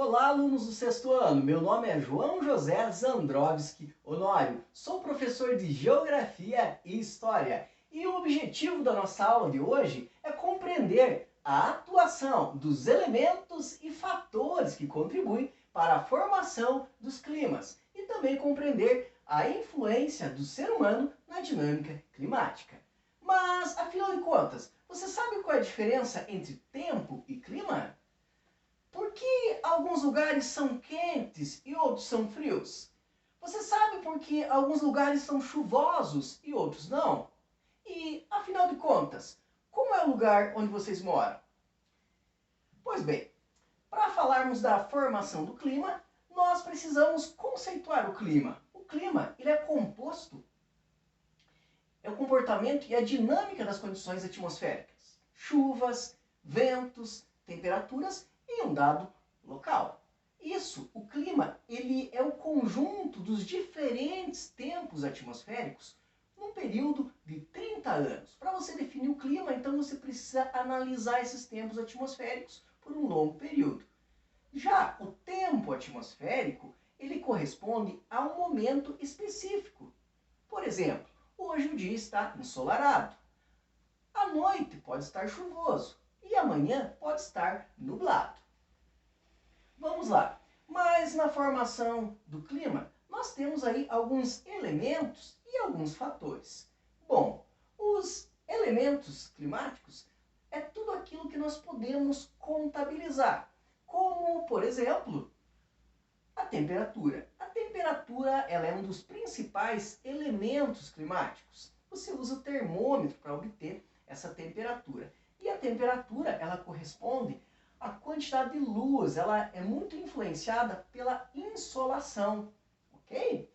Olá, alunos do sexto ano. Meu nome é João José Zandrovski Honório. Sou professor de Geografia e História. E o objetivo da nossa aula de hoje é compreender a atuação dos elementos e fatores que contribuem para a formação dos climas e também compreender a influência do ser humano na dinâmica climática. Mas, afinal de contas, você sabe qual é a diferença entre tempo e clima? Por que alguns lugares são quentes e outros são frios? Você sabe por que alguns lugares são chuvosos e outros não? E, afinal de contas, como é o lugar onde vocês moram? Pois bem, para falarmos da formação do clima, nós precisamos conceituar o clima. O clima, ele é composto, é o comportamento e a dinâmica das condições atmosféricas. Chuvas, ventos, temperaturas em um dado local. Isso, o clima, ele é o conjunto dos diferentes tempos atmosféricos num período de 30 anos. Para você definir o clima, então você precisa analisar esses tempos atmosféricos por um longo período. Já o tempo atmosférico, ele corresponde a um momento específico. Por exemplo, hoje o dia está ensolarado. À noite pode estar chuvoso e amanhã pode estar nublado. Vamos lá. Mas na formação do clima, nós temos aí alguns elementos e alguns fatores. Bom, os elementos climáticos é tudo aquilo que nós podemos contabilizar, como, por exemplo, a temperatura. A temperatura, ela é um dos principais elementos climáticos. Você usa o termômetro para obter essa temperatura. E a temperatura, ela corresponde à quantidade de luz, ela é muito influenciada pela insolação, ok?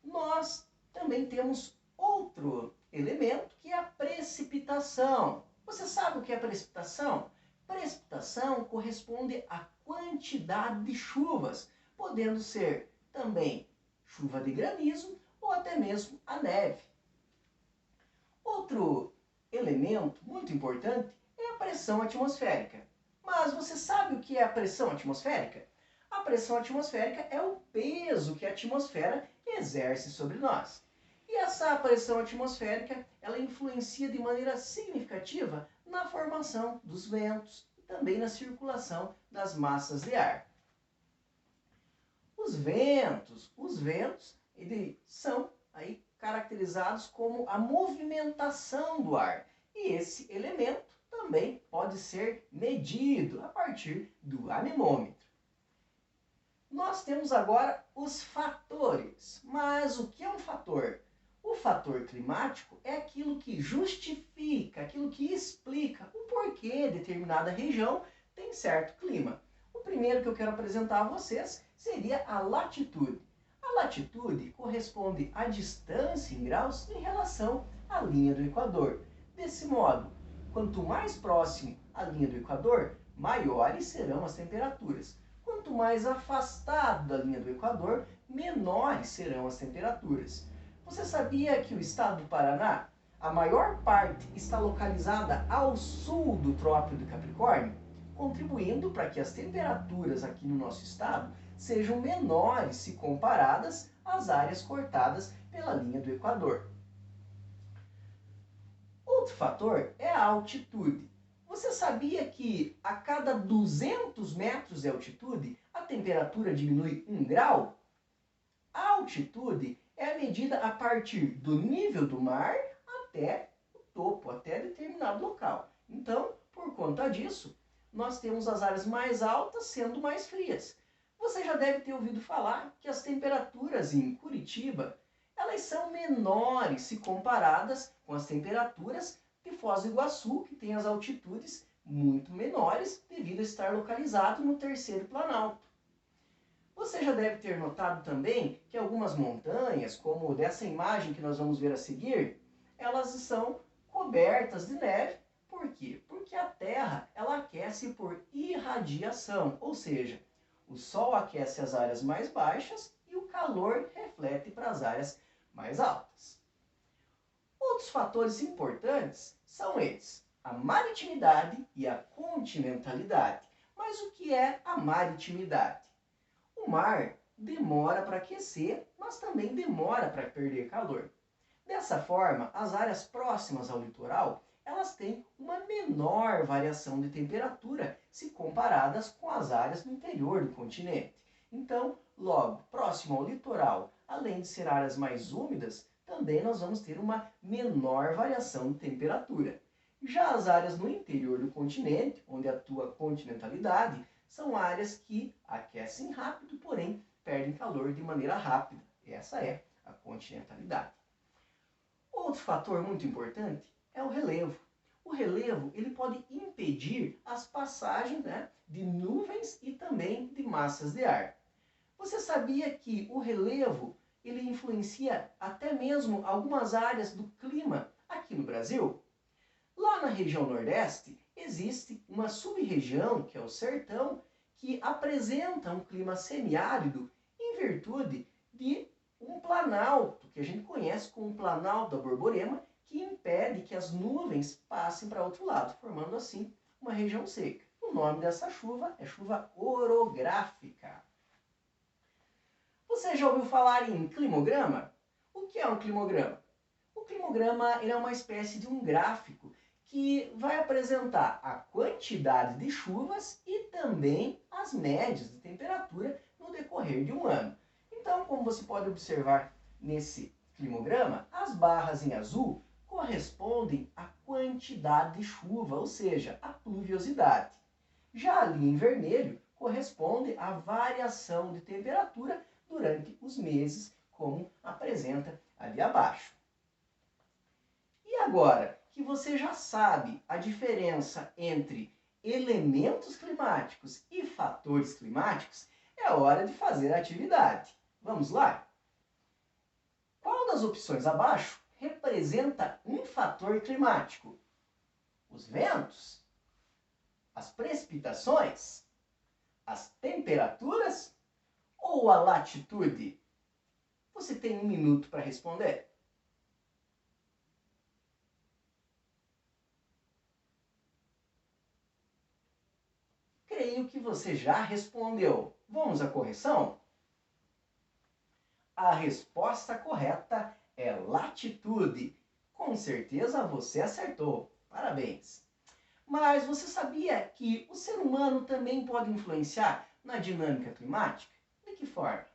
Nós também temos outro elemento que é a precipitação. Você sabe o que é precipitação? Precipitação corresponde à quantidade de chuvas, podendo ser também chuva de granizo ou até mesmo a neve. Outro elemento muito importante é a pressão atmosférica. Mas você sabe o que é a pressão atmosférica? A pressão atmosférica é o peso que a atmosfera exerce sobre nós. E essa pressão atmosférica, ela influencia de maneira significativa na formação dos ventos e também na circulação das massas de ar. Os ventos, eles são aí caracterizados como a movimentação do ar. E esse elemento também pode ser medido a partir do anemômetro. Nós temos agora os fatores. Mas o que é um fator? O fator climático é aquilo que justifica, aquilo que explica o porquê determinada região tem certo clima. O primeiro que eu quero apresentar a vocês seria a latitude. A latitude corresponde à distância em graus em relação à linha do Equador. Desse modo, quanto mais próximo à linha do Equador, maiores serão as temperaturas. Quanto mais afastado da linha do Equador, menores serão as temperaturas. Você sabia que o estado do Paraná, a maior parte está localizada ao sul do Trópico de Capricórnio, contribuindo para que as temperaturas aqui no nosso estado sejam menores se comparadas às áreas cortadas pela linha do Equador. Outro fator é a altitude. Você sabia que a cada 200 metros de altitude a temperatura diminui 1 grau? A altitude é medida a partir do nível do mar até o topo, até determinado local. Então, por conta disso, nós temos as áreas mais altas sendo mais frias. Você já deve ter ouvido falar que as temperaturas em Curitiba, elas são menores se comparadas com as temperaturas de Foz do Iguaçu, que tem as altitudes muito menores devido a estar localizado no terceiro planalto. Você já deve ter notado também que algumas montanhas, como dessa imagem que nós vamos ver a seguir, elas são cobertas de neve. Por quê? Porque a Terra, ela aquece por irradiação, ou seja, o Sol aquece as áreas mais baixas e o calor reflete para as áreas mais altas. Outros fatores importantes são eles: a maritimidade e a continentalidade. Mas o que é a maritimidade? O mar demora para aquecer, mas também demora para perder calor. Dessa forma, as áreas próximas ao litoral, elas têm uma menor variação de temperatura se comparadas com as áreas no interior do continente. Então, logo, próximo ao litoral, além de ser áreas mais úmidas, também nós vamos ter uma menor variação de temperatura. Já as áreas no interior do continente, onde atua a continentalidade, são áreas que aquecem rápido, porém perdem calor de maneira rápida. Essa é a continentalidade. Outro fator muito importante é o relevo. O relevo ele pode impedir as passagens, de nuvens e também de massas de ar. Você sabia que o relevo ele influencia até mesmo algumas áreas do clima aqui no Brasil? Lá na região Nordeste existe uma sub-região, que é o sertão, que apresenta um clima semiárido em virtude de um planalto, que a gente conhece como Planalto da Borborema, que impede que as nuvens passem para outro lado, formando assim uma região seca. O nome dessa chuva é chuva orográfica. Você já ouviu falar em climograma? O que é um climograma? O climograma ele é uma espécie de um gráfico que vai apresentar a quantidade de chuvas e também as médias de temperatura no decorrer de um ano. Então, como você pode observar nesse climograma, as barras em azul correspondem à quantidade de chuva, ou seja, à pluviosidade. Já ali em vermelho corresponde à variação de temperatura durante os meses, como apresenta ali abaixo. E agora que você já sabe a diferença entre elementos climáticos e fatores climáticos, é hora de fazer a atividade. Vamos lá? Qual das opções abaixo representa um fator climático? Os ventos? As precipitações? As temperaturas? Ou a latitude? Você tem 1 minuto para responder. Creio que você já respondeu. Vamos à correção? A resposta correta é latitude. Com certeza você acertou. Parabéns! Mas você sabia que o ser humano também pode influenciar na dinâmica climática? De que forma?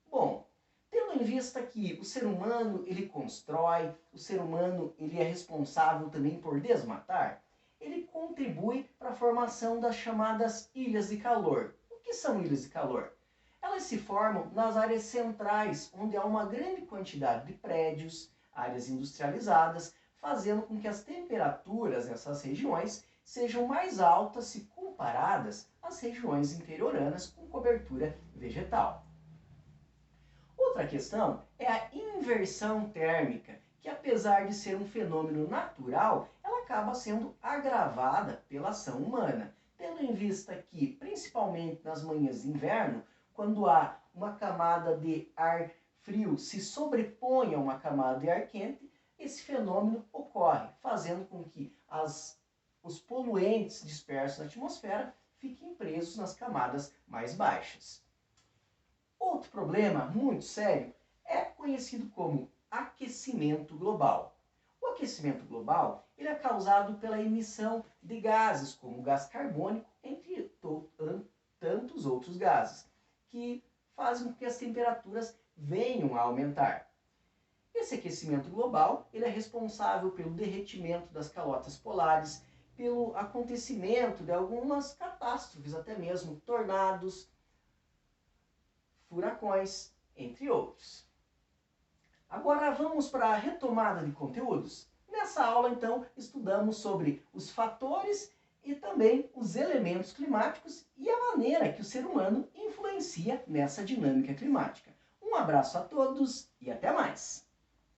Bom, tendo em vista que o ser humano ele constrói, o ser humano ele é responsável também por desmatar, ele contribui para a formação das chamadas ilhas de calor. O que são ilhas de calor? Elas se formam nas áreas centrais, onde há uma grande quantidade de prédios, áreas industrializadas, fazendo com que as temperaturas nessas regiões sejam mais altas se comparadas às regiões interioranas com cobertura vegetal. Outra questão é a inversão térmica, que apesar de ser um fenômeno natural, ela acaba sendo agravada pela ação humana, tendo em vista que, principalmente nas manhãs de inverno, quando há uma camada de ar frio se sobrepõe a uma camada de ar quente, esse fenômeno ocorre, fazendo com que os poluentes dispersos na atmosfera fiquem presos nas camadas mais baixas. Outro problema muito sério é conhecido como aquecimento global. O aquecimento global ele é causado pela emissão de gases como o gás carbônico, entre tantos outros gases, que fazem com que as temperaturas venham a aumentar. Esse aquecimento global ele é responsável pelo derretimento das calotas polares, pelo acontecimento de algumas catástrofes, até mesmo tornados, furacões, entre outros. Agora vamos para a retomada de conteúdos. Nessa aula, então, estudamos sobre os fatores e também os elementos climáticos e a maneira que o ser humano influencia nessa dinâmica climática. Um abraço a todos e até mais!